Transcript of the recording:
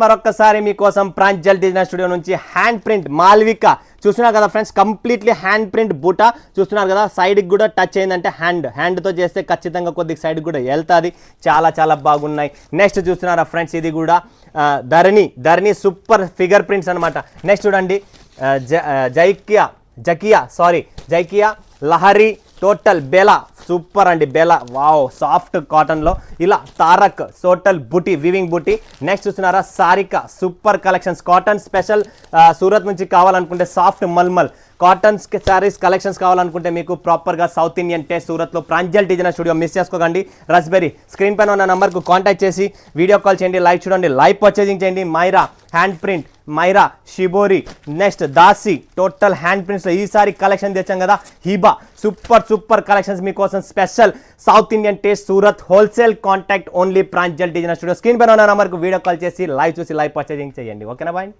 మరొకసారి మీకోసం Pranjal designer studio నుంచి హ్యాండ్ ప్రింట్ మాల్విక చూస్తున్నారు కదా ఫ్రెండ్స్, కంప్లీట్లీ హ్యాండ్ ప్రింట్ బూటా చూస్తున్నారు కదా. సైడ్కి కూడా టచ్ అయిందంటే హ్యాండ్తో చేస్తే ఖచ్చితంగా కొద్దిగా సైడ్కి కూడా వెళ్తుంది. చాలా చాలా బాగున్నాయి. నెక్స్ట్ చూస్తున్నారా ఫ్రెండ్స్, ఇది కూడా ధరణి సూపర్ ఫిగర్ ప్రింట్స్ అనమాట. నెక్స్ట్ చూడండి జైకియా లహరి టోటల్ బెలా సూపర్ అండి. బెలా వావ్ సాఫ్ట్ కాటన్లో ఇలా Tarak total buti weaving buti. Next చూస్తున్నారా Sarika super collections cotton special Surat నుంచి కావాలనుకుంటే soft mulmul cotton sarees collections కావాలనుకుంటే మీకు ప్రాపర్గా సౌత్ ఇండియన్ టేస్ట్ సూరత్లో ప్రాంజల్ డిజైనర్ స్టూడియో మిస్ చేసుకోకండి. రస్బెరీ స్క్రీన్ పైన ఉన్న నెంబర్కు కాంటాక్ట్ చేసి వీడియో కాల్ చేయండి, లైవ్ చూడండి, లైవ్ పర్చేజింగ్ చేయండి. Myra hand print, Myra shibori, next దాసి టోటల్ హ్యాండ్ ప్రింట్స్లో ఈసారి కలెక్షన్ తెచ్చాం కదా. హిబా సూపర్ కలెక్షన్స్ మీకోసం special South Indian taste Surat wholesale contact only Pranjal designer studio. Screen పైన ఉన్న నెంబర్కు వీడియో కాల్ చేసి లైవ్ చూసి లైవ్ పర్చేజింగ్ చేయండి. ఓకేనా బాయ్.